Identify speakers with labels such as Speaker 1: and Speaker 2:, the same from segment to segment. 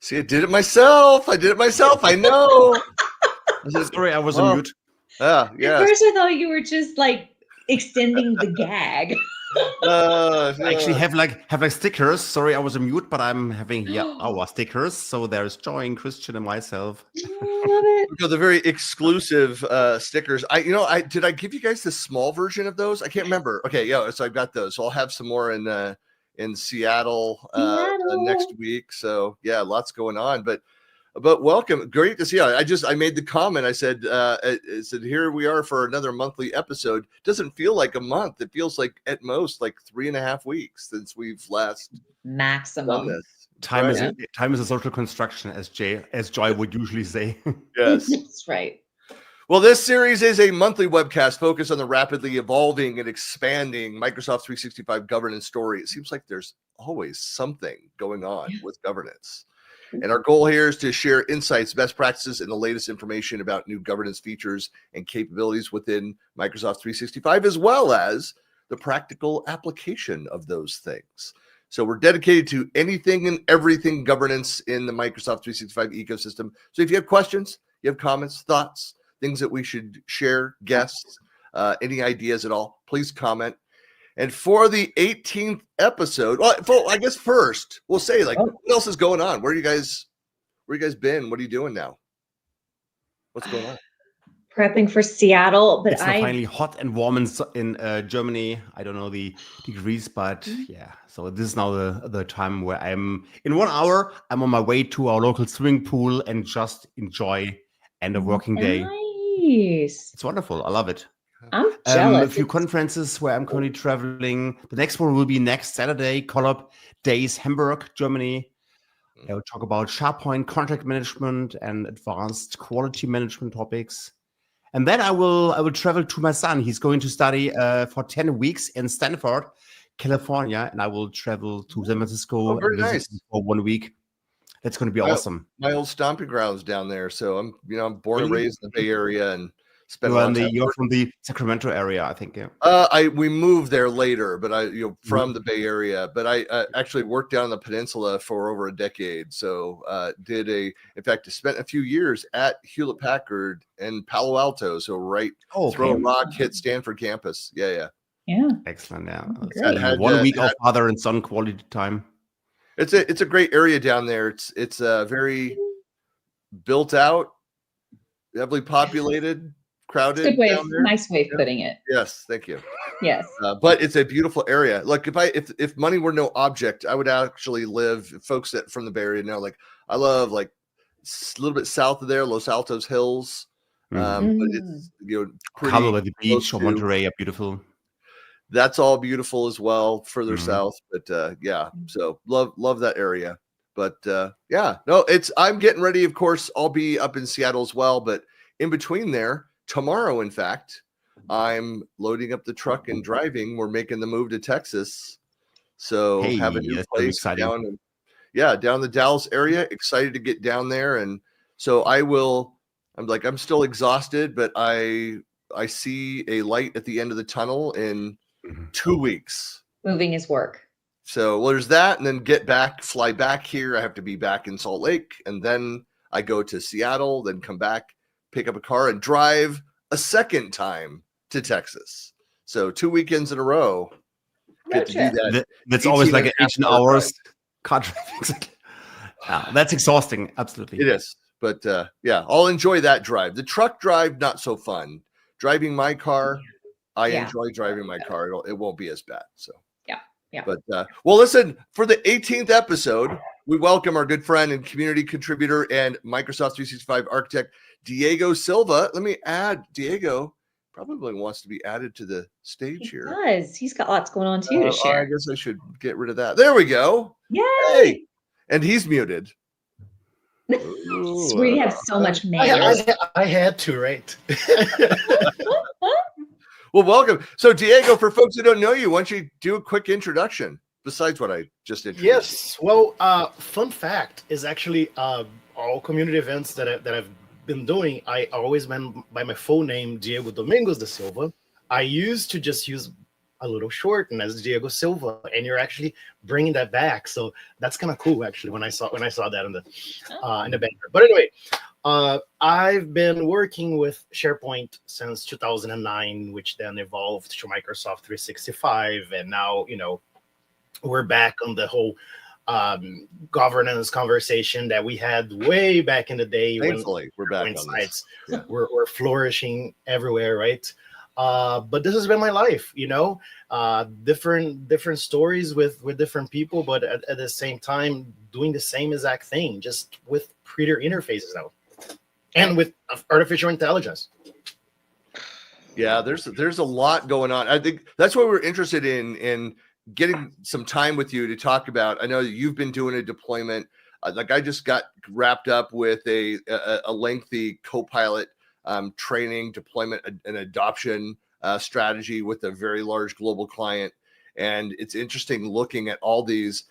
Speaker 1: See, I did it myself. I know.
Speaker 2: Sorry, I was on mute.
Speaker 1: Yeah.
Speaker 3: At first, I thought you were just like extending the gag.
Speaker 2: I actually have like stickers. Sorry, I was on mute, but I'm having our stickers. So there's Joy, Christian, and myself.
Speaker 3: I love it.
Speaker 1: The very exclusive stickers. Did I give you guys the small version of those? I can't remember. Okay, yeah. So I've got those. So I'll have some more in Seattle next week. So yeah, lots going on. But welcome. Great to see you. I made the comment. I said, here we are for another monthly episode. Doesn't feel like a month. It feels like at most like 3.5 weeks since we've last
Speaker 3: maximum
Speaker 1: done this.
Speaker 2: Time is a social construction, as Joy would usually say.
Speaker 1: Yes,
Speaker 3: that's right.
Speaker 1: Well, this series is a monthly webcast focused on the rapidly evolving and expanding Microsoft 365 governance story. It seems like there's always something going on with governance. And our goal here is to share insights, best practices, and the latest information about new governance features and capabilities within Microsoft 365, as well as the practical application of those things. So we're dedicated to anything and everything governance in the Microsoft 365 ecosystem. So if you have questions, you have comments, thoughts, things that we should share, guests, any ideas at all, please comment. And for the 18th episode, well, I guess first we'll say what else is going on? Where you guys been? What are you doing now? What's going on?
Speaker 3: Prepping for Seattle, but
Speaker 2: it's finally hot and warm in Germany. I don't know the degrees, but yeah. So this is now the time where I'm in 1 hour. I'm on my way to our local swimming pool and just enjoy end of working day.
Speaker 3: Nice.
Speaker 2: It's wonderful. I love it.
Speaker 3: I'm jealous.
Speaker 2: A few conferences where I'm currently traveling. The next one will be next Saturday, Collab Days, Hamburg, Germany. I will talk about SharePoint, contract management, and advanced quality management topics. And then I will travel to my son. He's going to study for 10 weeks in Stanford, California, and I will travel to San Francisco and visit him for 1 week. That's going to be awesome.
Speaker 1: My old stomping grounds down there. So I'm born and raised in the Bay Area and spent
Speaker 2: you're from the Sacramento area, I think. Yeah.
Speaker 1: We moved there later, but from the Bay Area. But I actually worked down on the peninsula for over a decade. So in fact, I spent a few years at Hewlett Packard in Palo Alto. So throw a rock, hit Stanford campus. Yeah.
Speaker 2: Excellent. Yeah. So 1 week of father and son quality time.
Speaker 1: It's a great area down there. It's very built out, heavily populated. Crowded.
Speaker 3: Nice way of putting it.
Speaker 1: Yes, thank you.
Speaker 3: Yes,
Speaker 1: but it's a beautiful area. Like if money were no object, I would actually live. Folks that from the Bay Area know, I love a little bit south of there, Los Altos Hills. But it's pretty
Speaker 2: Cabo by the beach or Monterey are beautiful.
Speaker 1: That's all beautiful as well, further south. But so love that area. But I'm getting ready. Of course, I'll be up in Seattle as well. But in between there. Tomorrow, in fact, I'm loading up the truck and driving. We're making the move to Texas. So have a new place down the Dallas area. Excited to get down there. And so I'm still exhausted, but I see a light at the end of the tunnel in 2 weeks.
Speaker 3: Moving is work.
Speaker 1: So there's that, and then fly back here. I have to be back in Salt Lake, and then I go to Seattle, then come back, pick up a car and drive a second time to Texas. So 2 weekends in a row. Get to do that.
Speaker 2: That's always like 18 hours. That's exhausting. Absolutely.
Speaker 1: It is. But I'll enjoy that drive. The truck drive, not so fun. Driving my car, I enjoy driving my car. It won't be as bad. So
Speaker 3: yeah.
Speaker 1: But listen, for the 18th episode, we welcome our good friend and community contributor and Microsoft 365 Architect, Diego Silva. Let me add Diego. Probably wants to be added to the stage here.
Speaker 3: He does. He's got lots going on too to share.
Speaker 1: I guess I should get rid of that. There we go.
Speaker 3: Yay!
Speaker 1: Hey. And he's muted.
Speaker 3: We have so much mail.
Speaker 4: I had to, right?
Speaker 1: Well, welcome. So, Diego, for folks who don't know you, why don't you do a quick introduction besides what I just introduced?
Speaker 4: Yes. Well, fun fact is actually all community events that I've been doing, I always went by my full name, Diego Domingos da Silva. I used to just use a little short, and as Diego Silva, and you're actually bringing that back. So that's kind of cool, actually, when I saw that in the banner. But anyway, I've been working with SharePoint since 2009, which then evolved to Microsoft 365, and now we're back on the whole governance conversation that we had way back in the day.
Speaker 1: Thankfully, we're back on
Speaker 4: sites
Speaker 1: this. Yeah.
Speaker 4: were flourishing everywhere, right? But this has been my life, different stories with different people, but at the same time doing the same exact thing, just with prettier interfaces now, and with artificial intelligence.
Speaker 1: Yeah, there's a lot going on. I think that's why we're interested in getting some time with you to talk about. I know that you've been doing a deployment. Like I just got wrapped up with a lengthy Copilot training, deployment, and adoption strategy with a very large global client. And it's interesting looking at all these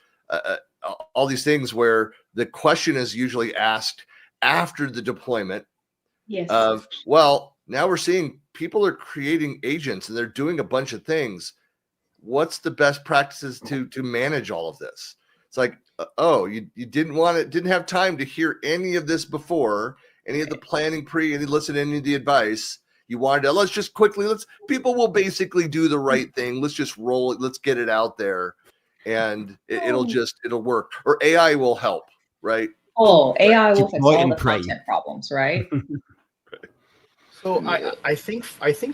Speaker 1: things where the question is usually asked after the deployment.
Speaker 3: Yes.
Speaker 1: Of, well, now we're seeing people are creating agents and they're doing a bunch of things. What's the best practices to manage all of this? It's like, you didn't have time to hear any of this before, any of the planning any listen to any of the advice. You wanted to, let's just quickly, people will basically do the right thing. Let's just roll it. Let's get it out there. And it'll work. Or AI will help, right?
Speaker 3: Oh, AI will fix
Speaker 2: Deploy
Speaker 3: all
Speaker 2: and
Speaker 3: the
Speaker 2: pray.
Speaker 3: content problems, right?
Speaker 4: So I think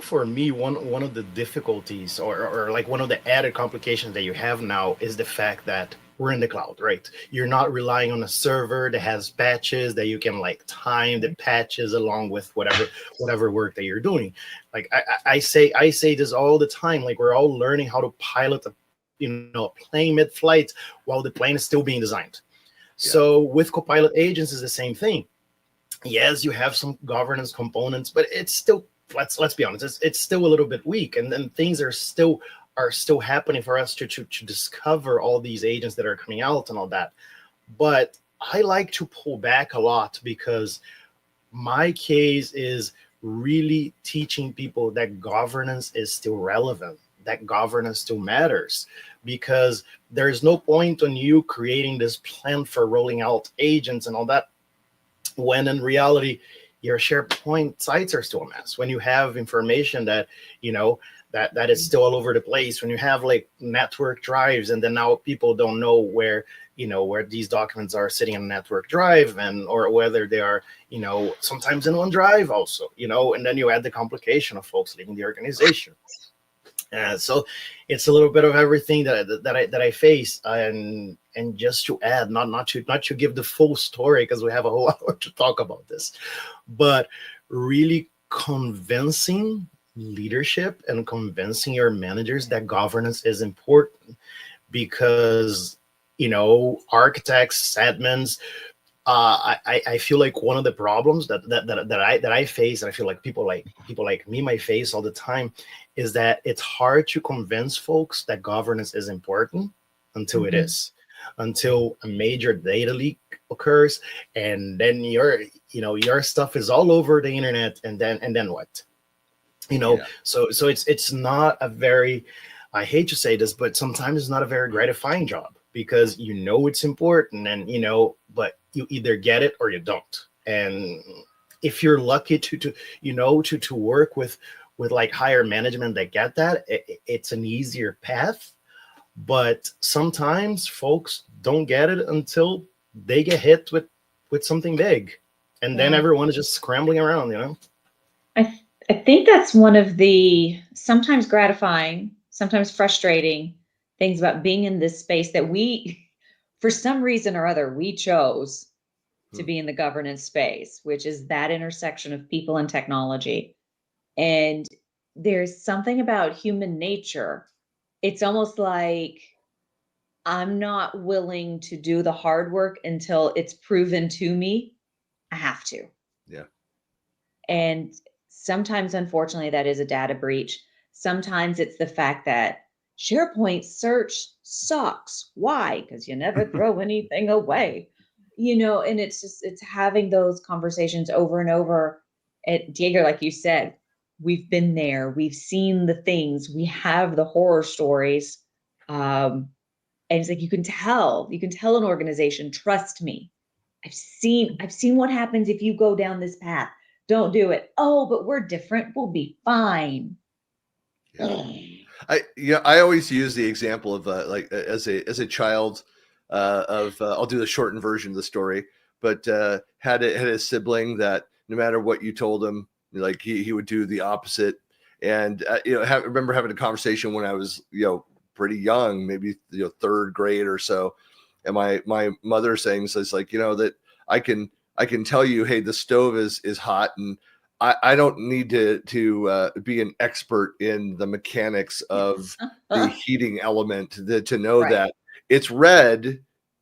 Speaker 4: for me, one of the difficulties or like one of the added complications that you have now is the fact that we're in the cloud, right? You're not relying on a server that has patches that you can like time the patches along with whatever work that you're doing. Like I say this all the time. Like we're all learning how to pilot a plane mid-flight while the plane is still being designed. Yeah. So with Copilot agents is the same thing. Yes, you have some governance components, but it's still, let's be honest, it's still a little bit weak, and then things are still happening for us to discover all these agents that are coming out and all that. But I like to pull back a lot because my case is really teaching people that governance is still relevant, that governance still matters, because there's no point on you creating this plan for rolling out agents and all that, when in reality your SharePoint sites are still a mess, when you have information that that is still all over the place, when you have like network drives and then now people don't know where these documents are sitting in a network drive, and or whether they are sometimes in OneDrive also, and then you add the complication of folks leaving the organization. So it's a little bit of everything that I face, and just to add, not to give the full story because we have a whole hour to talk about this, but really convincing leadership and convincing your managers that governance is important, because architects, admins, I feel like one of the problems that I face, and I feel like people like me might face all the time, is that it's hard to convince folks that governance is important until it is, until a major data leak occurs, and then your stuff is all over the internet, and then what? So it's not a very, I hate to say this, but sometimes it's not a very gratifying job, because it's important, and but you either get it or you don't. And if you're lucky to work with like higher management that get that, it's an easier path. But sometimes folks don't get it until they get hit with something big, and then everyone is just scrambling around.
Speaker 3: I think that's one of the sometimes gratifying, sometimes frustrating things about being in this space, that we, for some reason or other, we chose to be in the governance space, which is that intersection of people and technology. And there's something about human nature. It's almost like I'm not willing to do the hard work until it's proven to me I have to.
Speaker 1: Yeah.
Speaker 3: And sometimes, unfortunately, that is a data breach. Sometimes it's the fact that SharePoint search sucks. Why? Because you never throw anything away, and it's having those conversations over and over. Diego, like you said, we've been there, we've seen the things, we have the horror stories. And it's like, you can tell an organization, trust me. I've seen what happens if you go down this path. Don't do it. Oh, but we're different. We'll be fine.
Speaker 1: I always use the example of like as a child of I'll do the shortened version of the story, but had a sibling that no matter what you told him, like he would do the opposite. And remember having a conversation when I was pretty young, maybe third grade or so, and my mother saying says like that I can tell you, hey, the stove is hot, and I don't need to be an expert in the mechanics of the heating element to know
Speaker 3: Right.
Speaker 1: that it's red,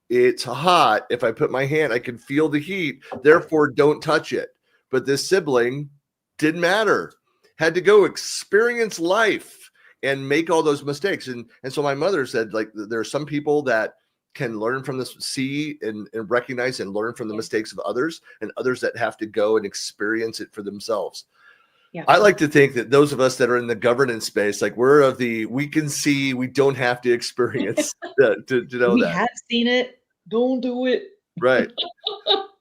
Speaker 1: it's hot. If I put my hand, I can feel the heat. Therefore, don't touch it. But this sibling didn't matter. Had to go experience life and make all those mistakes. And so my mother said, like, there are some people that can learn from this, see and recognize and learn from the mistakes of others, and others that have to go and experience it for themselves. Yeah. I like to think that those of us that are in the governance space, like we can see, we don't have to experience to know
Speaker 3: we
Speaker 1: that. We
Speaker 3: have seen it. Don't do it.
Speaker 1: Right.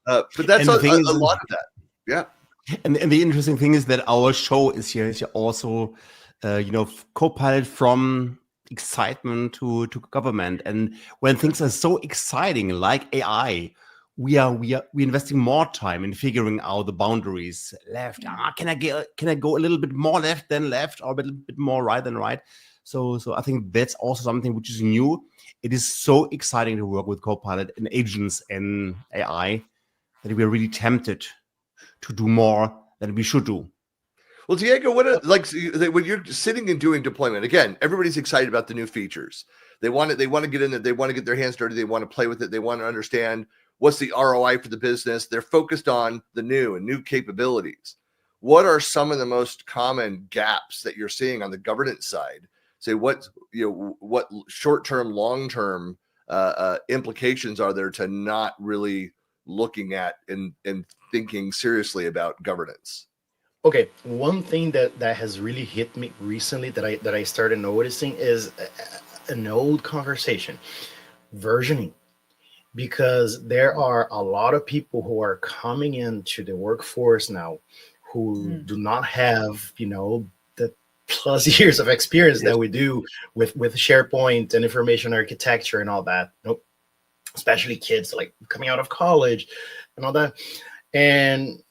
Speaker 1: But that's a lot of that. Yeah.
Speaker 2: And the interesting thing is that our show is here also, Copilot from excitement to government. And when things are so exciting, like AI, we're investing more time in figuring out the boundaries. Left, can I go a little bit more left than left, or a little bit more right than right? So I think that's also something which is new. It is so exciting to work with Copilot and agents and AI that we're really tempted to do more than we should do.
Speaker 1: Well, Diego, when you're sitting and doing deployment, again, everybody's excited about the new features. They want to get in there. They want to get their hands dirty. They want to play with it. They want to understand what's the ROI for the business. They're focused on the new capabilities. What are some of the most common gaps that you're seeing on the governance side? Say what short-term, long-term implications are there to not really looking at and thinking seriously about governance?
Speaker 4: Okay, one thing that has really hit me recently that I started noticing is an old conversation, versioning, because there are a lot of people who are coming into the workforce now who do not have the plus years of experience that we do with SharePoint and information architecture and all that. Nope. Especially kids like coming out of college and all that, and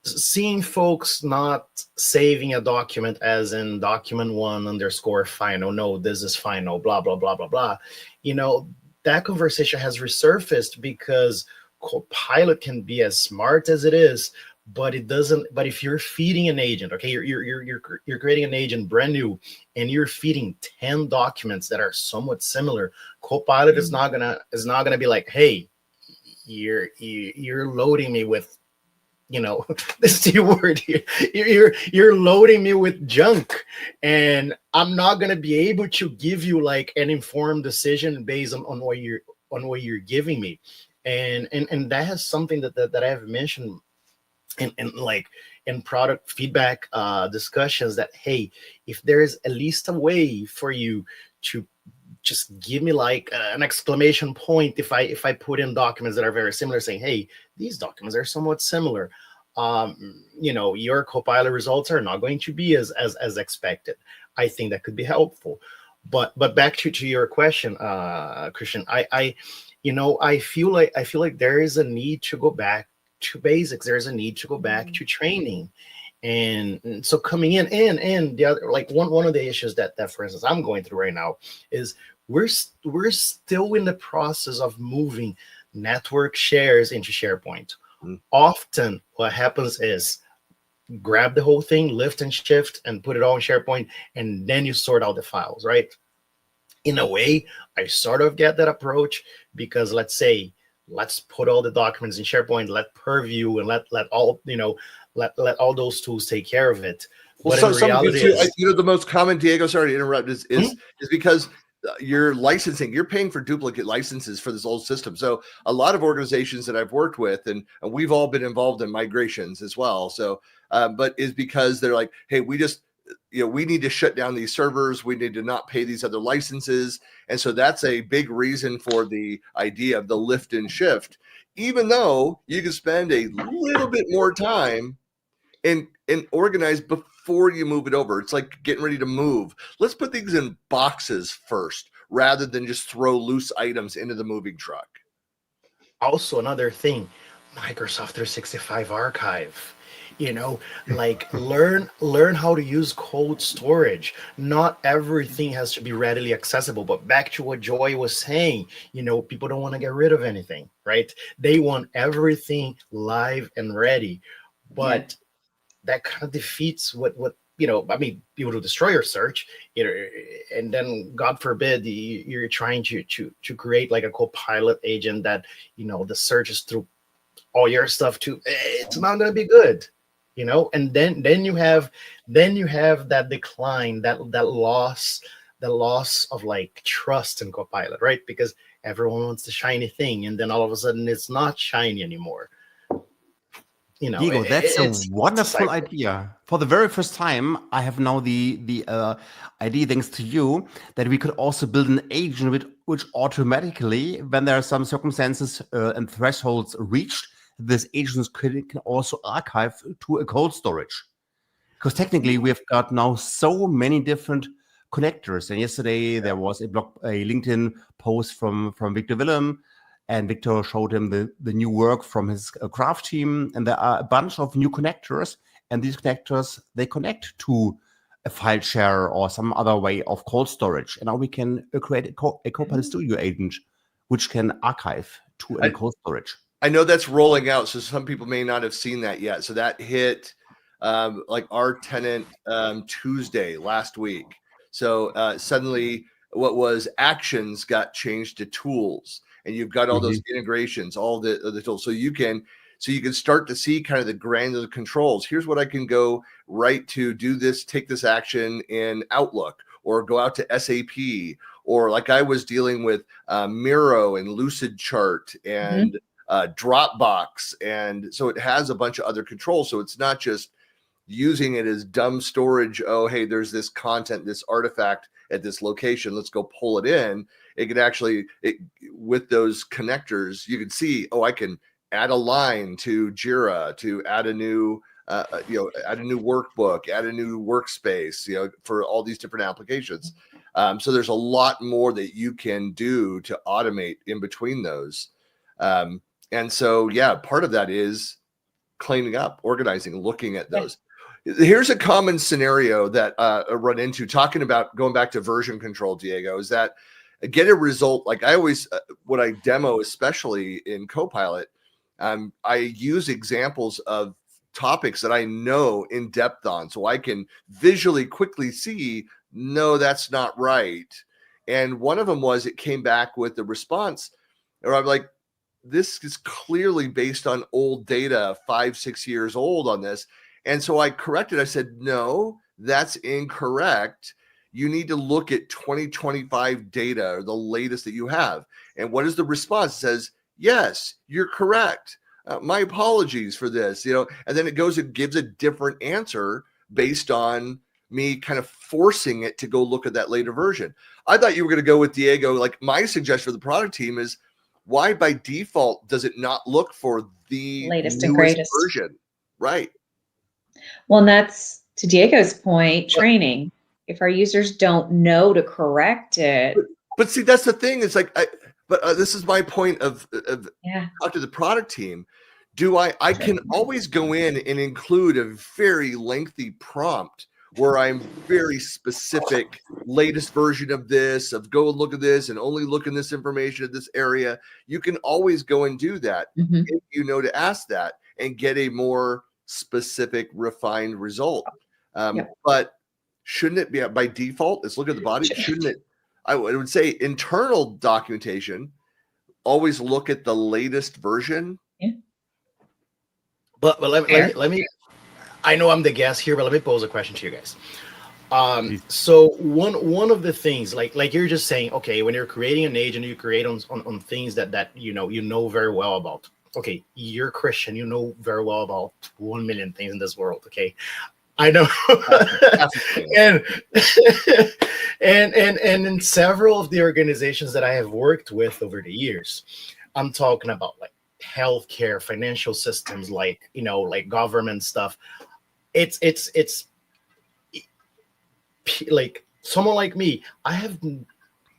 Speaker 4: seeing folks not saving a document as in document 1_final. No, this is final, blah, blah, blah, blah, blah. That conversation has resurfaced because Copilot can be as smart as it is, but it doesn't. But if you're feeding an agent, okay, you're creating an agent brand new, and you're feeding 10 documents that are somewhat similar, Copilot is not gonna be like, hey, you're loading me with, this is your word here. You're loading me with junk, and I'm not gonna be able to give you like an informed decision based on what you're giving me, and that has something that I have mentioned in product feedback discussions, that hey, if there is at least a way for you to just give me like an exclamation point if I put in documents that are very similar, saying, hey, these documents are somewhat similar, your Copilot results are not going to be as expected. I think that could be helpful. But back to your question, Christian, I feel like there is a need to go back to basics. There's a need to go back to training. And so coming in and the other, like one of the issues that for instance I'm going through right now is we're still in the process of moving network shares into SharePoint. Often what happens is grab the whole thing, lift and shift, and put it all in SharePoint, and then you sort out the files, right? In a way, I sort of get that approach, because let's put all the documents in SharePoint, let Purview and let all those tools take care of it.
Speaker 1: Well,
Speaker 4: but
Speaker 1: so the most common, Diego, sorry to interrupt, is because your licensing, you're paying for duplicate licenses for this old system. So a lot of organizations that I've worked with, and we've all been involved in migrations as well. So, but is because they're like, hey, we just, we need to shut down these servers. We need to not pay these other licenses. And so that's a big reason for the idea of the lift and shift, even though you can spend a little bit more time and organize before you move it over. It's like getting ready to move. Let's put things in boxes first, rather than just throw loose items into the moving truck.
Speaker 4: Also, another thing, Microsoft 365 Archive. Like learn how to use cold storage. Not everything has to be readily accessible, but back to what Joy was saying, people don't want to get rid of anything, right? They want everything live and ready, but that kind of defeats what people to destroy your search, and then God forbid you're trying to create like a Copilot agent that the search is through all your stuff too. It's not going to be good. And then you have that decline, that loss of like trust in Copilot, right? Because everyone wants the shiny thing, and then all of a sudden it's not shiny anymore.
Speaker 2: Diego, that's a wonderful idea. For the very first time, I have now the idea, thanks to you, that we could also build an agent which automatically, when there are some circumstances and thresholds reached, this agent can also archive to a cold storage. Because technically, we've got now so many different connectors. And yesterday, there was a LinkedIn post from Victor Willem, and Victor showed him the new work from his craft team. And there are a bunch of new connectors. And these connectors, they connect to a file share or some other way of cold storage. And now we can create a Copilot Studio agent, which can archive to a cold storage.
Speaker 1: I know that's rolling out, so some people may not have seen that yet. So that hit like our tenant Tuesday last week. So suddenly what was actions got changed to tools, and you've got all those integrations, all the tools. So you can start to see kind of the granular controls. Here's what I can go right to do this, take this action in Outlook, or go out to SAP, or like I was dealing with Miro and Lucidchart and Dropbox. And so it has a bunch of other controls. So it's not just using it as dumb storage. Oh, hey, there's this content, this artifact at this location. Let's go pull it in. It can actually, with those connectors, you can see, oh, I can add a line to Jira to add a new, add a new workbook, add a new workspace, for all these different applications. So there's a lot more that you can do to automate in between those. And so, part of that is cleaning up, organizing, looking at those. Here's a common scenario that I run into talking about going back to version control, Diego, is that get a result. Like I always, what I demo, especially in Copilot, I use examples of topics that I know in depth on, so I can visually quickly see, no, that's not right. And one of them was, it came back with the response, or I'm like, this is clearly based on old data, 5-6 years old on this. And so I corrected. I said, no, that's incorrect. You need to look at 2025 data, or the latest that you have. And what is the response? It says, yes, you're correct. My apologies for this, and then it goes and gives a different answer based on me kind of forcing it to go look at that later version. I thought you were going to go with Diego. Like my suggestion for the product team is, why by default does it not look for the
Speaker 3: latest and greatest
Speaker 1: version? Right.
Speaker 3: Well, and that's to Diego's point, training. If our users don't know to correct it.
Speaker 1: But see, that's the thing. It's like, this is my point of talk to the product team. I can always go in and include a very lengthy prompt where I'm very specific, latest version of this, of go look at this and only look in this information at this area. You can always go and do that if you know to ask that and get a more specific, refined result. But shouldn't it be by default? Let's look at the body. Shouldn't it? I would say internal documentation, always look at the latest version.
Speaker 3: Yeah.
Speaker 4: But let me, I know I'm the guest here, but let me pose a question to you guys. So one of the things, like you're just saying, okay, when you're creating an agent, you create on things that you know very well about. Okay, you're Christian, you know very well about 1 million things in this world. Okay, I know. and and in several of the organizations that I have worked with over the years, I'm talking about like healthcare, financial systems, like like government stuff. It's like someone like me.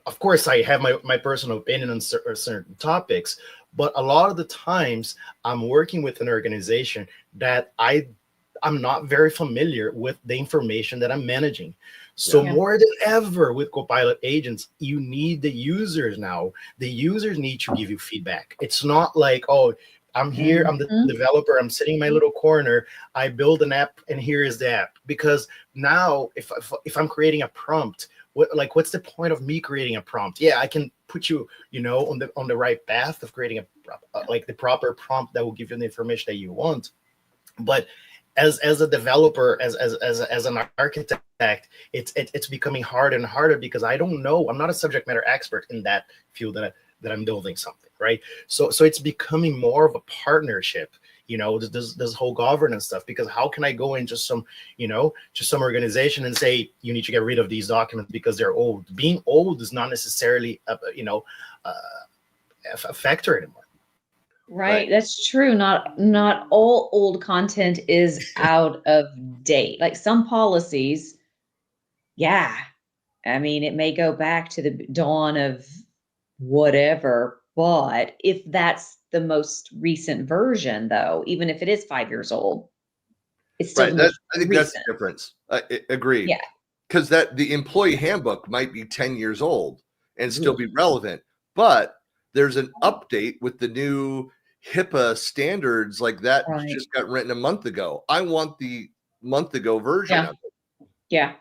Speaker 4: Of course, I have my personal opinion on certain topics, but a lot of the times I'm working with an organization that I'm not very familiar with the information that I'm managing. So more than ever with Copilot agents, you need the users now. The users need to give you feedback. It's not like, oh, I'm here, I'm the developer, I'm sitting in my little corner, I build an app, and here is the app. Because now, if I'm creating a prompt, what's the point of me creating a prompt? Yeah, I can put you, on the right path of creating the proper prompt that will give you the information that you want. But as a developer, as an architect, it's becoming harder and harder because I don't know. I'm not a subject matter expert in that field that I'm building something, right? So it's becoming more of a partnership. This whole governance stuff, because how can I go into some organization and say you need to get rid of these documents because they're old? Being old is not necessarily a factor anymore.
Speaker 3: Right, that's true. Not all old content is out of date. Like some policies, yeah. I mean, it may go back to the dawn of whatever, but if that's the most recent version, though, even if it is 5 years old, it's still
Speaker 1: right. I think that's the difference. Agreed.
Speaker 3: Yeah.
Speaker 1: Because the employee handbook might be 10 years old and still be relevant, but there's an update with the new HIPAA standards like that just got written a month ago. I want the month ago version of it.
Speaker 3: Yeah.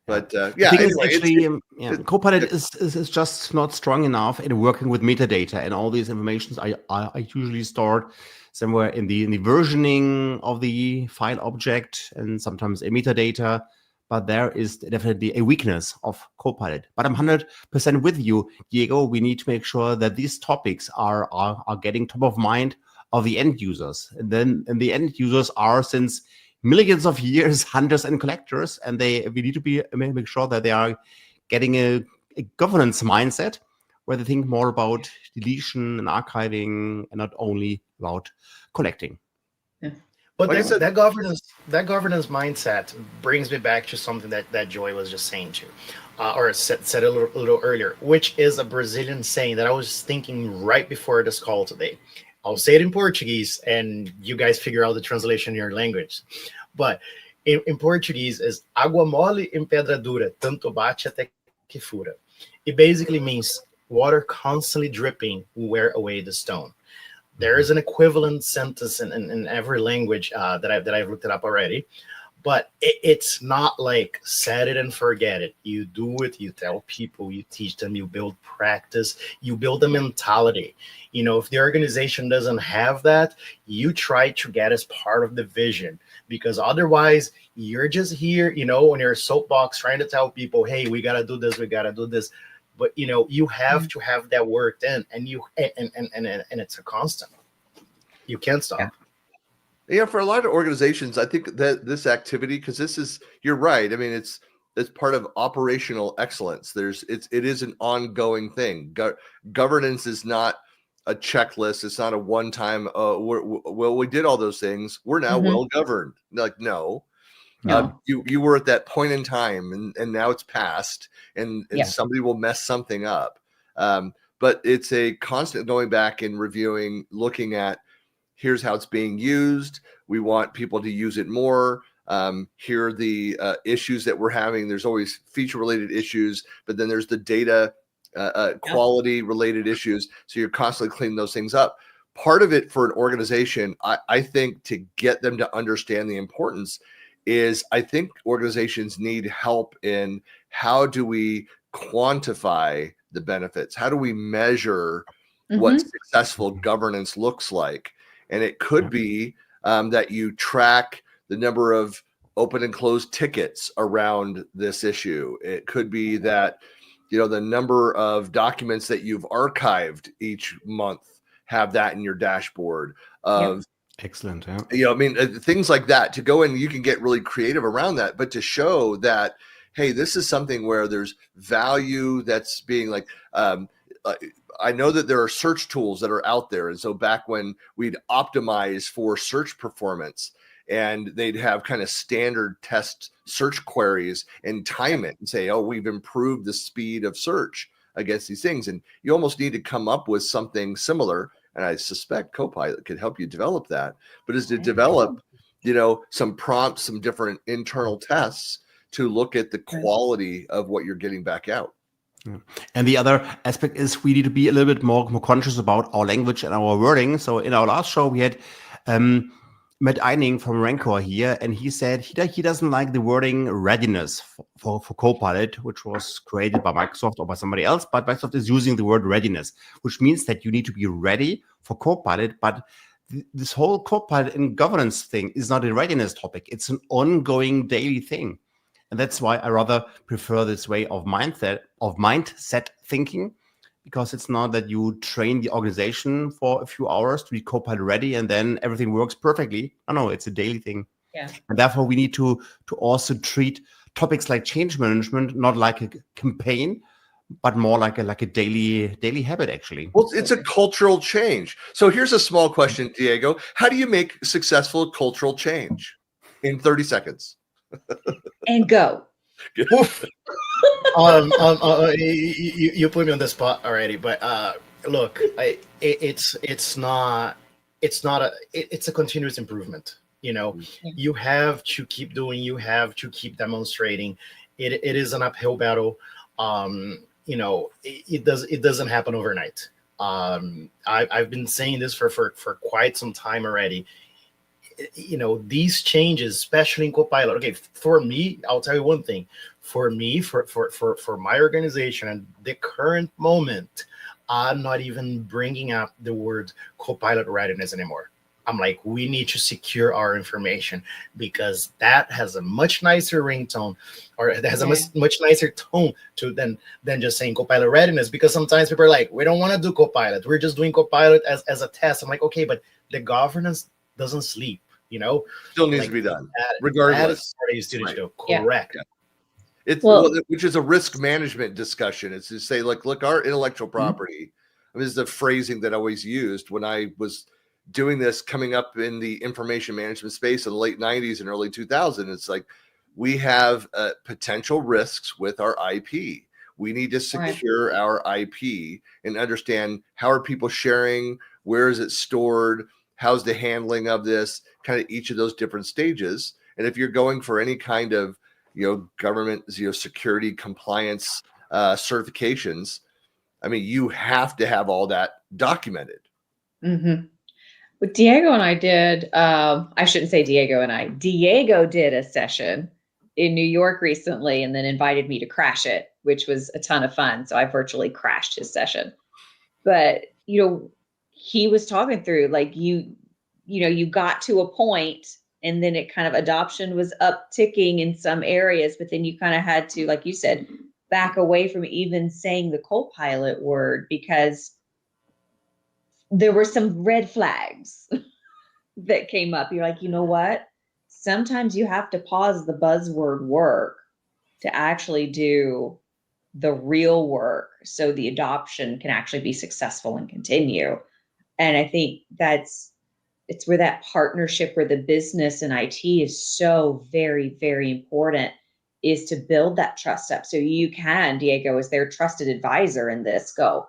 Speaker 1: But
Speaker 2: I think it's Copilot is just not strong enough in working with metadata and all these informations. I usually start somewhere in the versioning of the file object and sometimes a metadata. But there is definitely a weakness of Copilot. But I'm 100% with you, Diego. We need to make sure that these topics are getting top of mind of the end users. And the end users are, since millions of years, hunters and collectors, and we need to make sure that they are getting a governance mindset where they think more about deletion and archiving and not only about collecting.
Speaker 3: Yeah.
Speaker 4: But that governance mindset brings me back to something that Joy was just saying too, or said a little earlier, which is a Brazilian saying that I was thinking right before this call today. I'll say it in Portuguese, and you guys figure out the translation in your language. But in Portuguese is água mole em pedra dura, tanto bate até que fura. It basically means water constantly dripping will wear away the stone. There is an equivalent sentence in every language that I've looked it up already, but it's not like set it and forget it. You do it, you tell people, you teach them, you build practice, you build a mentality. If the organization doesn't have that, you try to get as part of the vision, because otherwise you're just here, on your soapbox trying to tell people, hey, we got to do this, we got to do this. But you have to have that worked in, and it's a constant. You can't stop.
Speaker 1: Yeah, for a lot of organizations, I think that this activity, because you're right. I mean, it's part of operational excellence. It is an ongoing thing. Governance is not a checklist. It's not a one-time. We did all those things. We're now well governed. Like, no. You were at that point in time, and now it's past, and somebody will mess something up. But it's a constant going back and reviewing, looking at, here's how it's being used. We want people to use it more. Here are the issues that we're having. There's always feature-related issues, but then there's the data quality-related issues. So you're constantly cleaning those things up. Part of it for an organization, I think, to get them to understand the importance is, I think organizations need help in how do we quantify the benefits? How do we measure what successful governance looks like? And it could be that you track the number of open and closed tickets around this issue. It could be that, the number of documents that you've archived each month, have that in your dashboard of,
Speaker 2: Excellent. Yeah.
Speaker 1: things like that, to go in. You can get really creative around that, but to show that, hey, this is something where there's value that's being I know that there are search tools that are out there. And so back when we'd optimize for search performance, and they'd have kind of standard test search queries and time it and say, oh, we've improved the speed of search against these things. And you almost need to come up with something similar. And I suspect Copilot could help you develop that, but is to develop, some prompts, some different internal tests to look at the quality of what you're getting back out.
Speaker 2: Yeah. And the other aspect is we need to be a little bit more conscious about our language and our wording. So in our last show, we had Matt Eining from Rancor here, and he said he doesn't like the wording readiness for Copilot, which was created by Microsoft or by somebody else, but Microsoft is using the word readiness, which means that you need to be ready for Copilot. But this whole Copilot and governance thing is not a readiness topic. It's an ongoing daily thing. And that's why I rather prefer this way of mindset thinking, because it's not that you train the organization for a few hours to be Copilot ready and then everything works perfectly. No, it's a daily thing.
Speaker 3: Yeah.
Speaker 2: And therefore we need to also treat topics like change management not like a campaign, but more like a daily habit, actually.
Speaker 1: Well, it's a cultural change. So here's a small question, Diego. How do you make successful cultural change in 30 seconds?
Speaker 3: And go.
Speaker 4: You put me on the spot already, but look, it's a continuous improvement. You have to keep doing, you have to keep demonstrating. It is an uphill battle. It doesn't happen overnight. I've been saying this for quite some time already. These changes, especially in Copilot. Okay, for me, I'll tell you one thing. For me, for my organization and the current moment, I'm not even bringing up the word Copilot readiness anymore. I'm like, we need to secure our information, because that has a much nicer ringtone, or it has a much nicer tone to than just saying Copilot readiness. Because sometimes people are like, we don't want to do Copilot. We're just doing Copilot as a test. I'm like, okay, but the governance doesn't sleep.
Speaker 1: Still needs to be done, regardless.
Speaker 4: Right. Correct.
Speaker 1: Yeah. It's which is a risk management discussion. It's to say, look, our intellectual property. This is the phrasing that I always used when I was doing this, coming up in the information management space in the late 90s and early 2000s. It's like, we have potential risks with our IP. We need to secure our IP and understand, how are people sharing? Where is it stored? How's the handling of this? Kind of each of those different stages. And if you're going for any kind of, government, security compliance certifications, you have to have all that documented.
Speaker 3: Mm-hmm. What Diego and I did, I shouldn't say Diego and I, Diego did a session in New York recently and then invited me to crash it, which was a ton of fun. So I virtually crashed his session. But, he was talking through, like, you got to a point and then it kind of, adoption was upticking in some areas, but then you kind of had to, like you said, back away from even saying the Copilot word, because there were some red flags that came up. You're like, you know what? Sometimes you have to pause the buzzword work to actually do the real work, so the adoption can actually be successful and continue. And I think it's where that partnership, where the business and IT is so very, very important, is to build that trust up. So you can, Diego, as their trusted advisor in this, go,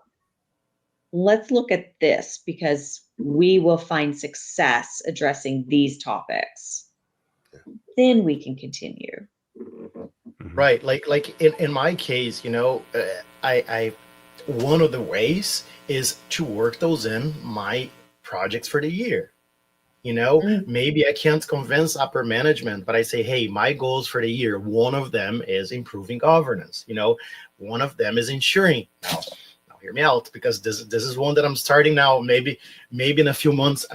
Speaker 3: let's look at this, because we will find success addressing these topics. Then we can continue.
Speaker 4: Right. Like in my case, I one of the ways is to work those in my projects for the year. Maybe I can't convince upper management, but I say, hey, my goals for the year, one of them is improving governance. One of them is ensuring. Now hear me out, because this is one that I'm starting now. Maybe in a few months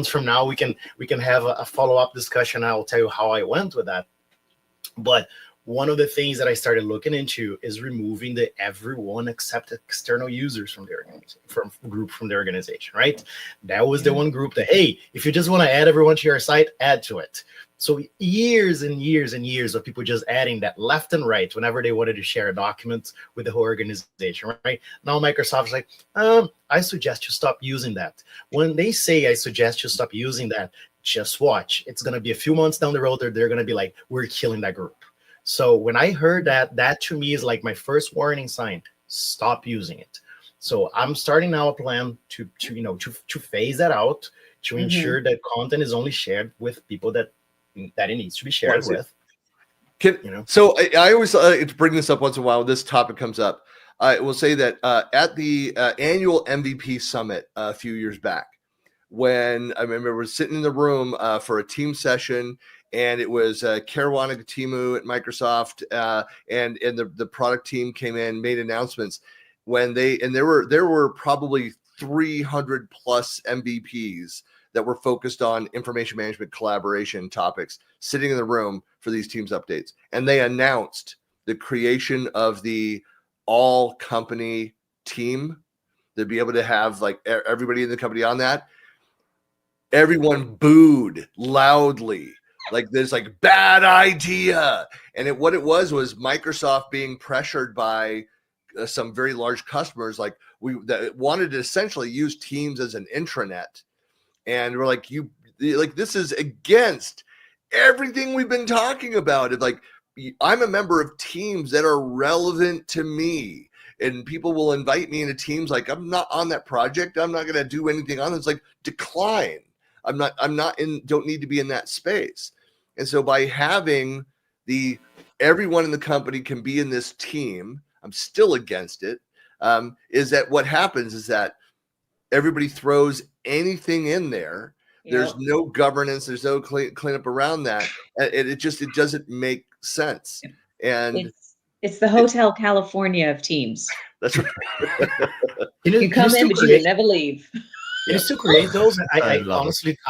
Speaker 4: from now, we can have a follow-up discussion. I'll tell you how I went with that. But one of the things that I started looking into is removing the everyone except external users from the organization, from the organization, right? That was the one group that, hey, if you just want to add everyone to your site, add to it. So years and years and years of people just adding that left and right whenever they wanted to share a document with the whole organization, right? Now Microsoft's like, I suggest you stop using that. When they say I suggest you stop using that, just watch. It's going to be a few months down the road that they're going to be like, we're killing that group. So when I heard that, that to me is like my first warning sign. Stop using it. So I'm starting now a plan to phase that out, to ensure that content is only shared with people that it needs to be shared with.
Speaker 1: So I always bring this up once in a while when this topic comes up. I will say that at the annual MVP summit a few years back, when I remember was sitting in the room for a team session, and it was Caruana Gatimu at Microsoft, and the product team came in, made announcements when there were probably 300 plus MVPs that were focused on information management collaboration topics sitting in the room for these teams updates. And they announced the creation of the all company team to be able to have like everybody in the company on that. Everyone booed loudly. Like there's like bad idea. And what it was Microsoft being pressured by some very large customers that wanted to essentially use Teams as an intranet. And we're like, this is against everything we've been talking about. It's like, I'm a member of teams that are relevant to me, and people will invite me into teams. Like, I'm not on that project. I'm not going to do anything on it. It's like, decline. Don't need to be in that space. And so by having everyone in the company can be in this team, I'm still against it. Is that what happens is that everybody throws anything in there. Yep. There's no governance. There's no cleanup around that. It doesn't make sense. And
Speaker 3: it's the Hotel California of teams.
Speaker 1: That's right.
Speaker 3: You come in, but you will never leave.
Speaker 4: You used to create those. I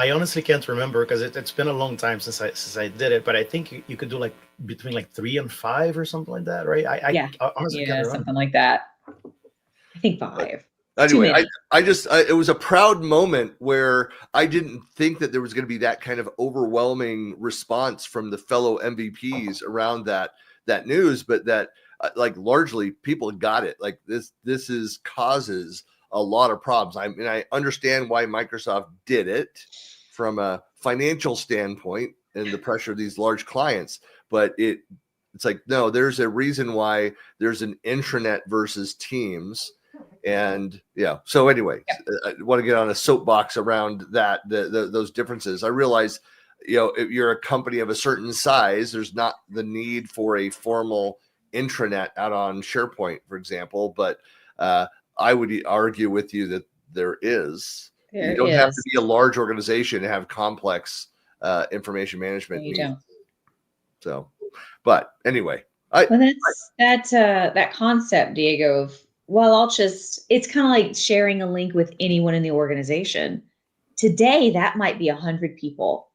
Speaker 4: honestly can't remember because it's been a long time since I did it. But I think you could do like between like 3 and 5 or something like that, right? I honestly can't remember.
Speaker 3: Something like that. I think 5.
Speaker 1: Anyway, it was a proud moment where I didn't think that there was going to be that kind of overwhelming response from the fellow MVPs around that news, but that largely people got it. Like this causes a lot of problems. I understand why Microsoft did it from a financial standpoint and the pressure of these large clients, but it's like, no, there's a reason why there's an intranet versus Teams. And so anyway, I want to get on a soapbox around that, those differences. I realize, if you're a company of a certain size, there's not the need for a formal intranet out on SharePoint, for example, but I would argue with you that there is. You don't have to be a large organization to have complex information management needs. Don't. So, but anyway,
Speaker 3: that's that concept, Diego, of, well, it's kind of like sharing a link with anyone in the organization. Today, that might be 100 people.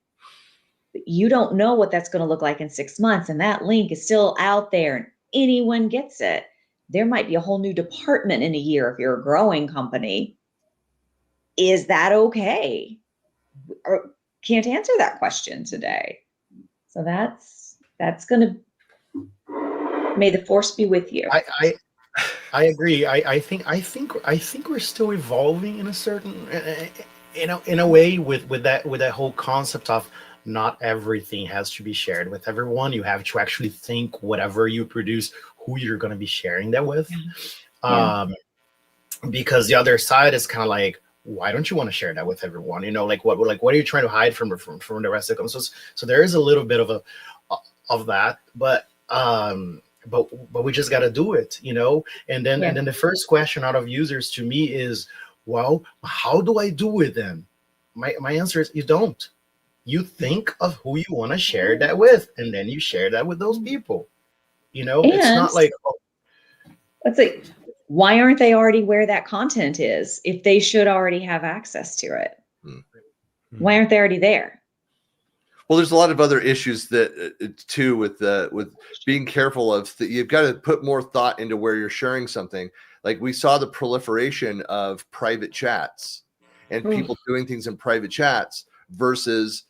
Speaker 3: But you don't know what that's going to look like in 6 months. And that link is still out there and anyone gets it. There might be a whole new department in a year if you're a growing company. Is that okay? Or can't answer that question today. So that's going to, may the force be with you.
Speaker 4: I agree. I think we're still evolving in a certain, in a way with that whole concept of not everything has to be shared with everyone. You have to actually think whatever you produce, who you're going to be sharing that with. Because the other side is kind of like, why don't you want to share that with everyone? What are you trying to hide from the rest of them? So there is a little bit of that, but we just got to do it, and then the first question out of users to me is, well, how do I do it then? My answer is, you don't. You think of who you want to share that with, and then you share that with those people. It's not like,
Speaker 3: let's say, why aren't they already where that content is if they should already have access to it? Why aren't they already there?
Speaker 1: Well, there's a lot of other issues that too with being careful of you've got to put more thought into where you're sharing something. Like we saw the proliferation of private chats and people doing things in private chats versus,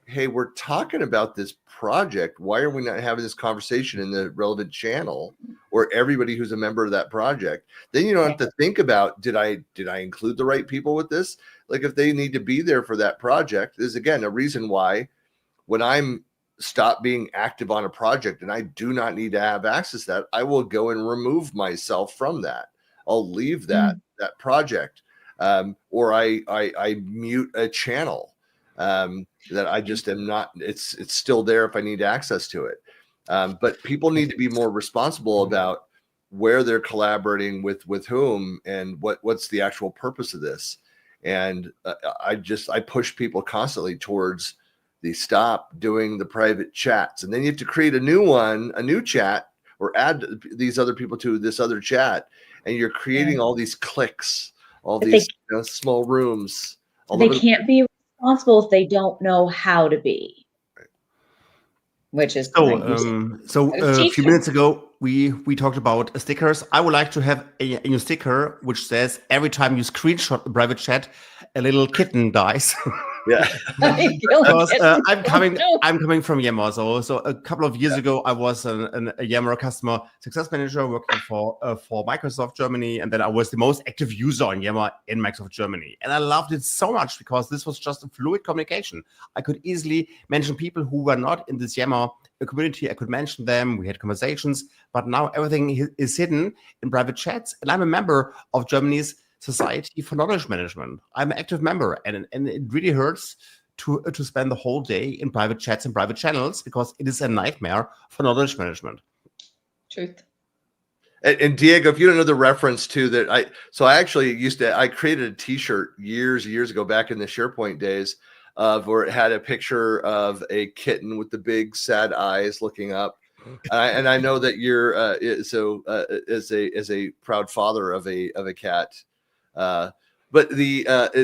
Speaker 1: hey, we're talking about this project. Why are we not having this conversation in the relevant channel or everybody who's a member of that project? Then you don't have to think about, did I include the right people with this? Like if they need to be there for that project, is again a reason why when I'm stop being active on a project and I do not need to have access to that, I will go and remove myself from that. I'll leave that project, or I mute a channel that I just am not. It's still there if I need access to it. But people need to be more responsible about where they're collaborating with whom and what's the actual purpose of this. And I push people constantly towards the stop doing the private chats, and then you have to create a new chat, or add these other people to this other chat, and you're creating all these cliques, these small rooms.
Speaker 3: They can't be responsible if they don't know how to be, which is
Speaker 2: so a few minutes ago we talked about stickers. I would like to have a new sticker which says every time you screenshot the private chat, a little kitten dies.
Speaker 1: Yeah,
Speaker 2: because I'm coming from Yammer. So a couple of years ago, I was a Yammer customer success manager working for Microsoft Germany, and then I was the most active user on Yammer in Microsoft Germany, and I loved it so much because this was just a fluid communication. I could easily mention people who were not in this Yammer community. I could mention them. We had conversations, but now everything is hidden in private chats, and I'm a member of Germany's Society for Knowledge Management. I'm an active member, and it really hurts to spend the whole day in private chats and private channels because it is a nightmare for knowledge management.
Speaker 3: Truth.
Speaker 1: And Diego, if you don't know the reference to that, I actually I created a T-shirt years ago back in the SharePoint days where it had a picture of a kitten with the big sad eyes looking up. And I know that you're as a proud father of a cat. But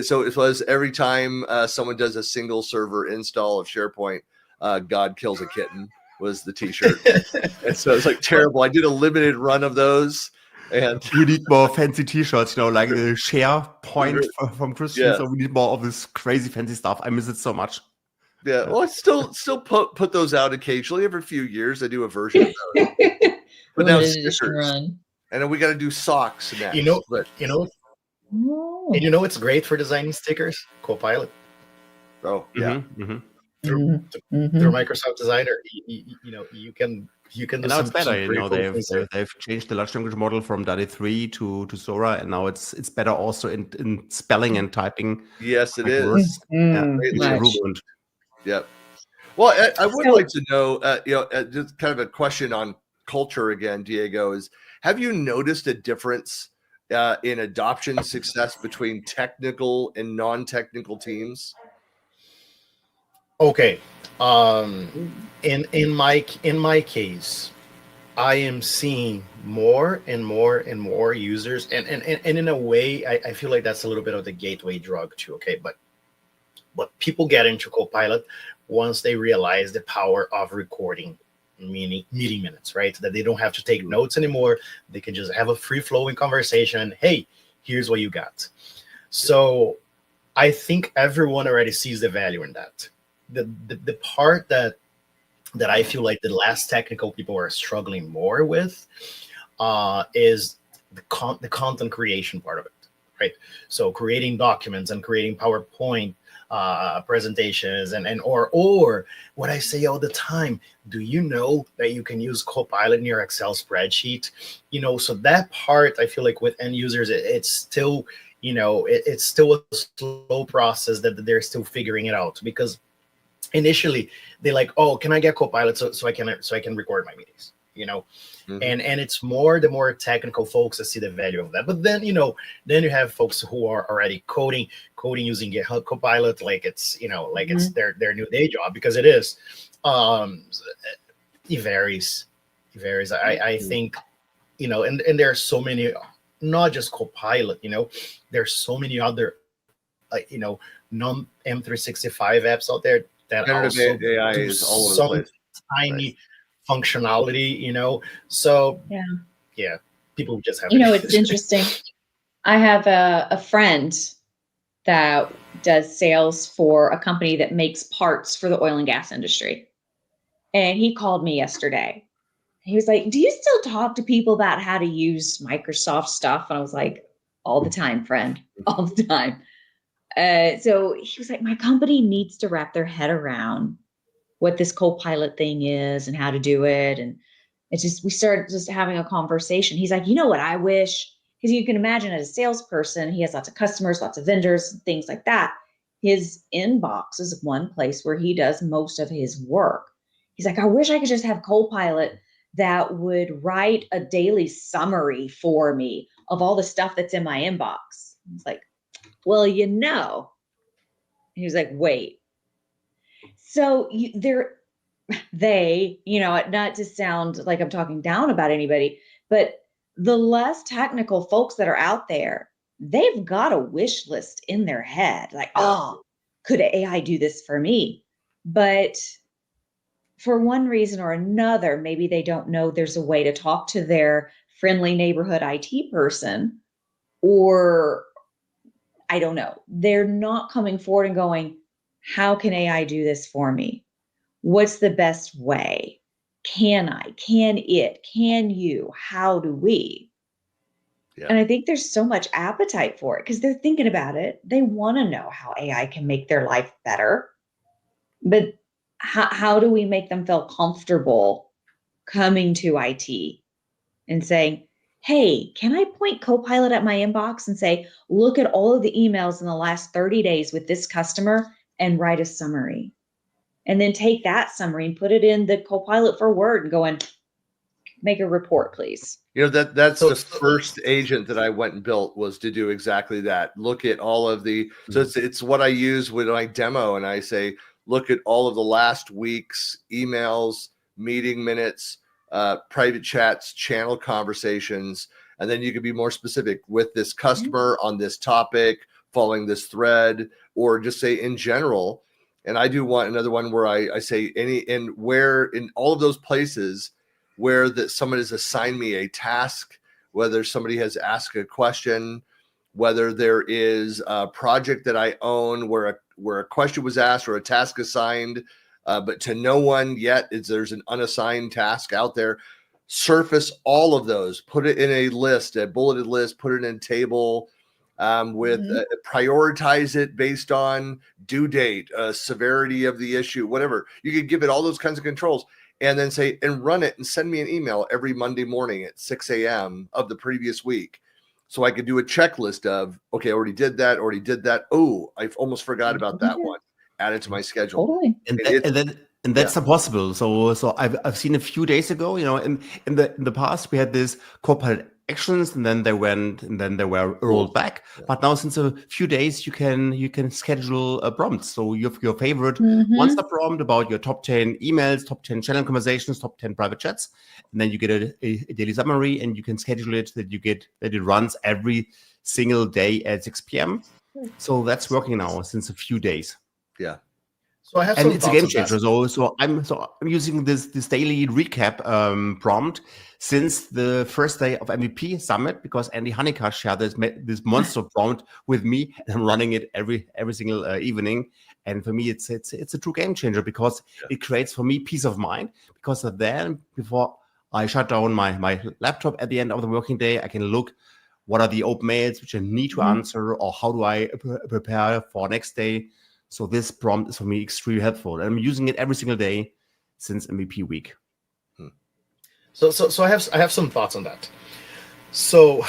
Speaker 1: so it was every time someone does a single server install of SharePoint, God kills a kitten was the T-shirt. And so it's like terrible. I did a limited run of those, and
Speaker 2: we need more fancy T-shirts, like the SharePoint from Christian. Yeah. So we need more of this crazy fancy stuff. I miss it so much.
Speaker 1: Yeah, well, I still put those out occasionally. Every few years, I do a version of those. But now stickers, and then we got to do socks next.
Speaker 4: And you know what's great for designing stickers? Copilot.
Speaker 1: Oh yeah.
Speaker 4: Through Microsoft Designer, you can
Speaker 2: and now it's better. They've changed the large language model from DALL-E 3 to Sora, and now it's better also in spelling and typing.
Speaker 1: Yes, it is.
Speaker 2: Improvement.
Speaker 1: Yep. Well, I would like to know, just kind of a question on culture again, Diego, is have you noticed a difference in adoption success between technical and non-technical teams?
Speaker 4: Okay. In my case, I am seeing more and more users, and in a way, I feel like that's a little bit of the gateway drug too. Okay, but people get into Copilot once they realize the power of recording meeting minutes, right? That they don't have to take notes anymore. They can just have a free-flowing conversation. Hey, here's what you got. So I think everyone already sees the value in that. The part that I feel like the less technical people are struggling more with is the content creation part of it, right? So creating documents and creating PowerPoint presentations or what I say all the time, do you know that you can use Copilot in your Excel spreadsheet? So that part, I feel like with end users, it's still, it's still a slow process that they're still figuring it out, because initially they're like, oh, can I get Copilot so I can record my meetings? And it's the more technical folks that see the value of that. But then, then you have folks who are already coding using GitHub Copilot, like it's, it's their new day job, because it is. It varies. I think, and there are so many, not just Copilot, there's so many other, non M365 apps out there that
Speaker 1: Generative
Speaker 4: also
Speaker 1: AI
Speaker 4: do
Speaker 1: is all over the
Speaker 4: some
Speaker 1: place.
Speaker 4: tiny functionality, So
Speaker 3: Yeah.
Speaker 4: people just have
Speaker 3: It's interesting. I have a friend that does sales for a company that makes parts for the oil and gas industry. And he called me yesterday. He was like, "Do you still talk to people about how to use Microsoft stuff?" And I was like, "All the time, friend, all the time." So he was like, "My company needs to wrap their head around what this Copilot thing is and how to do it." And it's just, we started just having a conversation. He's like, "You know what I wish?" Because you can imagine, as a salesperson, he has lots of customers, lots of vendors, things like that. His inbox is one place where he does most of his work. He's like, "I wish I could just have Copilot that would write a daily summary for me of all the stuff that's in my inbox." It's like, "Well, he was like, "Wait." So not to sound like I'm talking down about anybody, but the less technical folks that are out there, they've got a wish list in their head. Like, "Oh, could AI do this for me?" But for one reason or another, maybe they don't know there's a way to talk to their friendly neighborhood IT person, or I don't know. They're not coming forward and going, "How can AI do this for me? What's the best way? Can I? Can it? Can you? How do we?"
Speaker 1: Yeah.
Speaker 3: And I think there's so much appetite for it because they're thinking about it. They want to know how AI can make their life better. But how do we make them feel comfortable coming to IT and saying, "Hey, can I point Copilot at my inbox and say, look at all of the emails in the last 30 days with this customer and write a summary?" And then take that summary and put it in the Copilot for Word and going, "Make a report, please."
Speaker 1: That's the first agent that I went and built, was to do exactly that. Look at all of the, so it's what I use with my demo, and I say, look at all of the last week's emails, meeting minutes, private chats, channel conversations, and then you can be more specific with this customer on this topic, following this thread, or just say in general. And I do want another one where I say where in all of those places where that someone has assigned me a task, whether somebody has asked a question, whether there is a project that I own where a question was asked or a task assigned, but to no one yet, there's an unassigned task out there. Surface all of those, put it in a list, a bulleted list, put it in a table, prioritize it based on due date, severity of the issue, whatever. You could give it all those kinds of controls, and then say, and run it and send me an email every Monday morning at 6 a.m. of the previous week. So I could do a checklist of, okay, I already did that. Oh, I almost forgot about that one. Add it to my schedule.
Speaker 3: Totally.
Speaker 2: And that's not possible. So I've seen a few days ago, in the past we had this Copilot actions, and then they were rolled back.
Speaker 1: Yeah.
Speaker 2: But now, since a few days, you can schedule a prompt. So you have your favorite one-stop prompt about your top 10 emails, top 10 channel conversations, top 10 private chats, and then you get a daily summary, and you can schedule it that it runs every single day at 6 p.m. So that's working now since a few days.
Speaker 1: Yeah.
Speaker 4: So I have
Speaker 2: And
Speaker 4: some
Speaker 2: it's a game changer. So I'm using this daily recap prompt since the first day of MVP Summit, because Andy Honeycutt shared this monster prompt with me, and I'm running it every single evening. And for me, it's a true game changer, because it creates for me peace of mind. Because then, before I shut down my laptop at the end of the working day, I can look what are the open mails which I need to answer, or how do I prepare for next day. So this prompt is for me extremely helpful. I'm using it every single day since MVP week.
Speaker 4: So I have some thoughts on that. So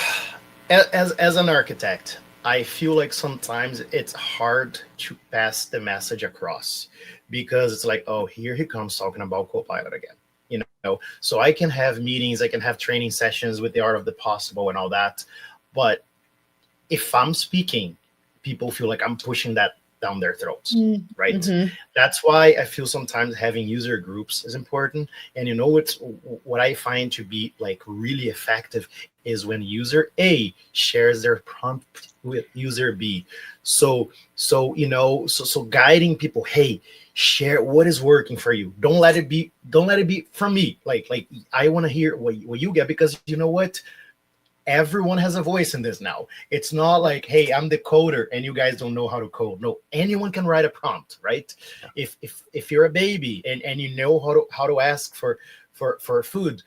Speaker 4: as an architect, I feel like sometimes it's hard to pass the message across, because it's like, oh, here he comes talking about Copilot again. So I can have meetings, I can have training sessions with the art of the possible and all that. But if I'm speaking, people feel like I'm pushing that down their throats,
Speaker 3: Mm,
Speaker 4: right?
Speaker 3: mhm.
Speaker 4: That's why I feel sometimes having user groups is important. And you know what I find to be like really effective is when user A shares their prompt with user B. So guiding people, hey, share what is working for you. Don't let it be from me. Like I want to hear what you get, because you know what? Everyone has a voice in this now. It's not like, hey, I'm the coder and you guys don't know how to code. No, anyone can write a prompt, right? Yeah. If you're a baby and you know how to ask for food,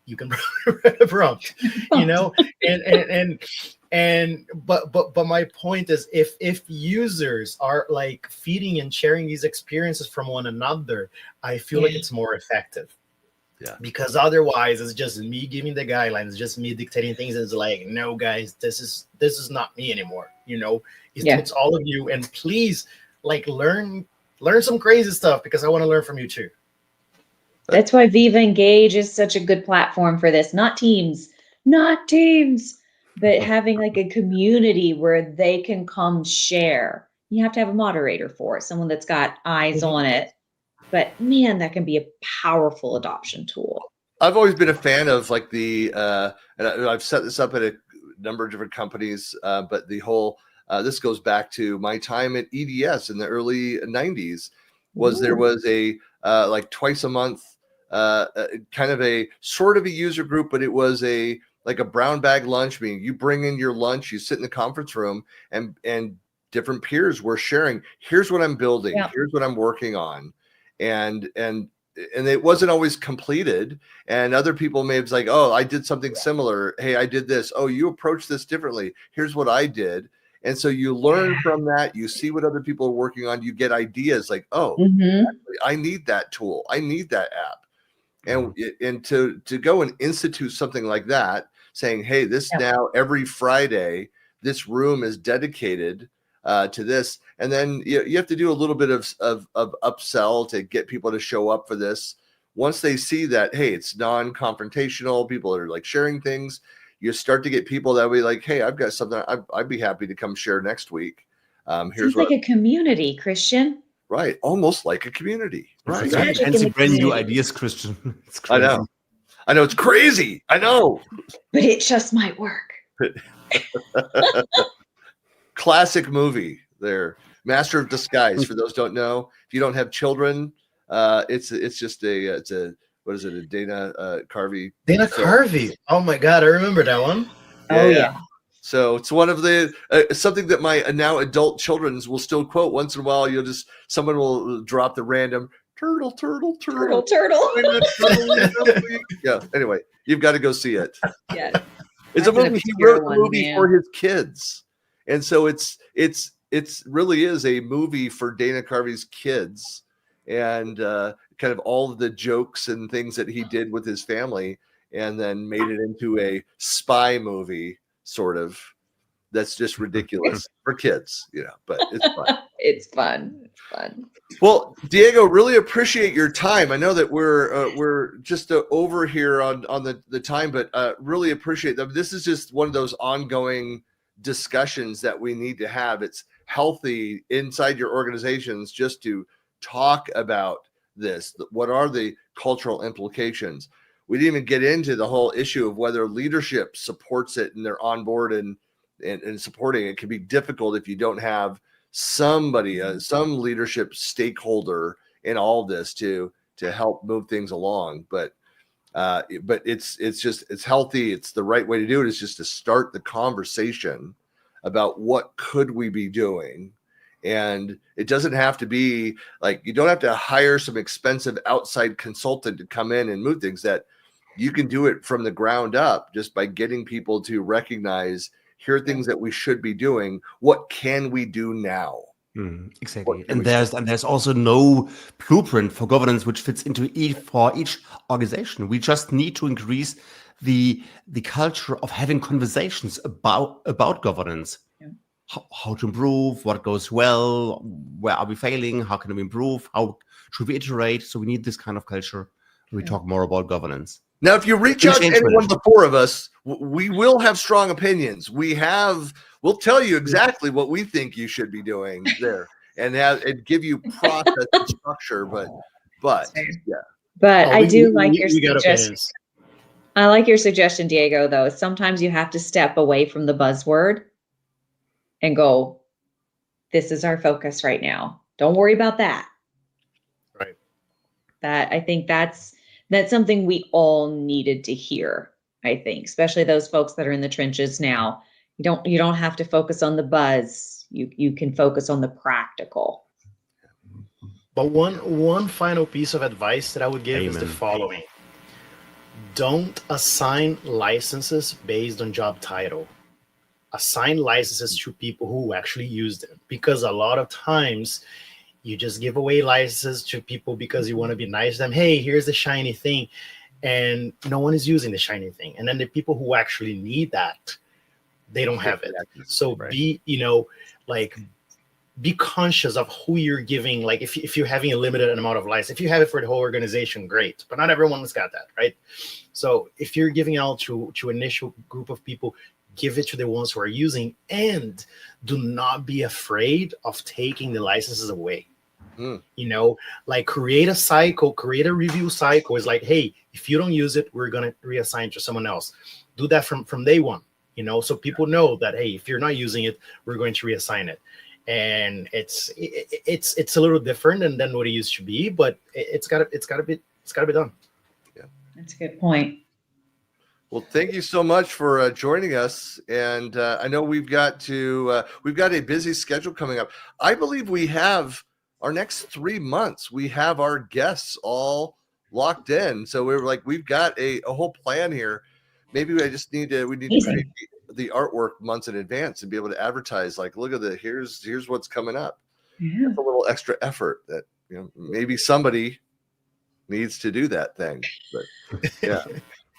Speaker 4: you can write a prompt, you know. But my point is, if users are like feeding and sharing these experiences from one another, I feel like it's more effective. Yeah. Because otherwise it's just me giving the guidelines, just me dictating things. It's like, no, guys, this is not me anymore. You know, it's all of you. And please, like, learn some crazy stuff, because I want to learn from you too.
Speaker 3: That's why Viva Engage is such a good platform for this. Not teams, but having like a community where they can come share. You have to have a moderator for it, someone that's got eyes on it. But man, that can be a powerful adoption tool.
Speaker 1: I've always been a fan of like and I've set this up at a number of different companies, but the whole, this goes back to my time at EDS in the early 90s, there was a like twice a month, kind of a sort of a user group, but it was like a brown bag lunch meeting. You bring in your lunch, you sit in the conference room, and different peers were sharing, here's what I'm building, here's what I'm working on. And it wasn't always completed, and other people may have like, oh, I did something similar. Hey, I did this. Oh, you approached this differently. Here's what I did. And so you learn from that. You see what other people are working on. You get ideas like, oh, actually, I need that tool. I need that app. And to go and institute something like that, saying, hey, now every Friday, this room is dedicated to this, and then you have to do a little bit of upsell to get people to show up for this. Once they see that, hey, it's non-confrontational, people are like sharing things, you start to get people that will be like, hey, I've got something I'd be happy to come share next week. Here's
Speaker 3: like a community, Christian.
Speaker 1: Right, almost like a community. Right,
Speaker 2: fancy brand new ideas, Christian. It's crazy.
Speaker 1: I know, it's crazy. I know,
Speaker 3: but it just might work.
Speaker 1: Classic movie there, Master of Disguise. For those who don't know, if you don't have children, it's just a what is it, a Dana Carvey?
Speaker 4: Dana Carvey. Oh my God, I remember that one.
Speaker 1: Yeah. So it's one of the something that my now adult children's will still quote once in a while. Someone will drop the random turtle. Yeah. Anyway, you've got to go see it.
Speaker 3: Yeah.
Speaker 1: It's a movie. He wrote the movie for his kids, and so it's really is a movie for Dana Carvey's kids, and kind of all of the jokes and things that he did with his family, and then made it into a spy movie, sort of. That's just ridiculous for kids, but it's fun.
Speaker 3: It's fun.
Speaker 1: Well, Diego, really appreciate your time. I know that we're just over here on the time, but really appreciate them. This is just one of those ongoing discussions that we need to have. It's healthy inside your organizations just to talk about this. What are the cultural implications? We didn't even get into the whole issue of whether leadership supports it and they're on board and supporting it. It can be difficult if you don't have somebody, some leadership stakeholder in all this to help move things along. But it's healthy. It's the right way to do it, is just to start the conversation about what could we be doing. And it doesn't have to be like, you don't have to hire some expensive outside consultant to come in and move things. That you can do it from the ground up, just by getting people to recognize, here are things that we should be doing. What can we do now?
Speaker 2: Exactly. And there's also no blueprint for governance which fits into for each organization. We just need to increase the culture of having conversations about governance. How to improve, what goes well, where are we failing, how can we improve, how should we iterate? So we need this kind of culture when we talk more about governance.
Speaker 1: Now, if you reach out to any one of the four of us, we will have strong opinions. We'll tell you exactly what we think you should be doing there. and give you process and structure, but yeah.
Speaker 3: But I do like your
Speaker 4: we got
Speaker 3: suggestion.
Speaker 4: opinions.
Speaker 3: I like your suggestion, Diego, though. Sometimes you have to step away from the buzzword and go, this is our focus right now. Don't worry about that.
Speaker 4: Right.
Speaker 3: I think that's something we all needed to hear, I think, especially those folks that are in the trenches now. You don't have to focus on the buzz. You can focus on the practical.
Speaker 4: But one final piece of advice that I would give is the
Speaker 2: Amen.
Speaker 4: following. Don't assign licenses based on job title. Assign licenses to people who actually use them, because a lot of times you just give away licenses to people because you want to be nice to them. Hey, here's the shiny thing, and no one is using the shiny thing. And then the people who actually need that, they don't have it. So be conscious of who you're giving. Like if you're having a limited amount of license, if you have it for the whole organization, great, but not everyone's got that, right? So if you're giving out to an initial group of people, give it to the ones who are using, and do not be afraid of taking the licenses away. Like create a cycle, create a review cycle. It's like, hey, if you don't use it, we're going to reassign to someone else. Do that from day one, so people know that, hey, if you're not using it, we're going to reassign it. And it's a little different than what it used to be, but it's gotta be done.
Speaker 1: Yeah,
Speaker 3: that's a good point.
Speaker 1: Well, thank you so much for joining us. And I know we've got a busy schedule coming up. I believe we have our next 3 months. We have our guests all locked in. So we've got a whole plan here. Maybe we need to create the artwork months in advance and be able to advertise, like, look at here's what's coming up.
Speaker 3: Yeah.
Speaker 1: That's a little extra effort that, maybe somebody needs to do that thing. But yeah.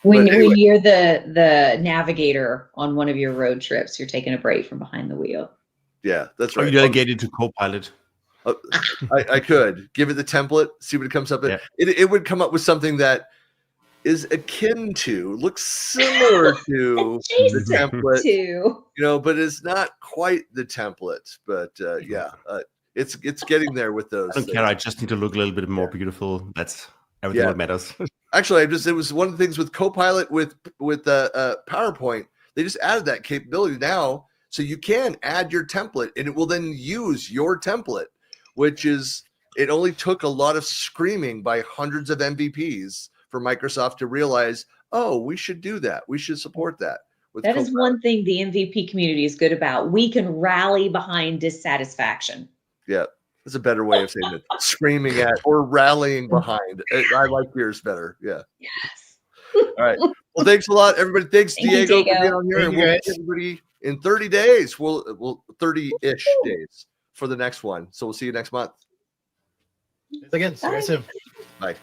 Speaker 3: When
Speaker 1: anyway.
Speaker 3: you're the navigator on one of your road trips, you're taking a break from behind the wheel.
Speaker 1: Yeah, that's
Speaker 2: Or
Speaker 1: right.
Speaker 2: you delegate it to Copilot.
Speaker 1: I could give it the template, see what it comes up with.
Speaker 2: Yeah.
Speaker 1: It would come up with something that is akin to, looks similar to the template, but it's not quite the template. But it's getting there with those.
Speaker 2: I don't care. I just need to look a little bit more beautiful. That's everything that matters.
Speaker 1: Actually, it was one of the things with Copilot with PowerPoint. They just added that capability now, so you can add your template, and it will then use your template, which is, it only took a lot of screaming by hundreds of MVPs for Microsoft to realize, oh, we should do that. We should support that.
Speaker 3: That is one thing the MVP community is good about. We can rally behind dissatisfaction.
Speaker 1: Yeah. That's a better way of saying it. Screaming at or rallying behind. I like yours better. Yeah.
Speaker 3: Yes.
Speaker 1: All right. Well, thanks a lot, everybody. Thanks, Diego, for being on here.
Speaker 4: Thank
Speaker 1: And
Speaker 4: you,
Speaker 1: we'll
Speaker 4: guys.
Speaker 1: see everybody in 30 days. We'll 30-ish days for the next one. So we'll see you next month.
Speaker 4: Again, see you guys soon.
Speaker 1: Bye.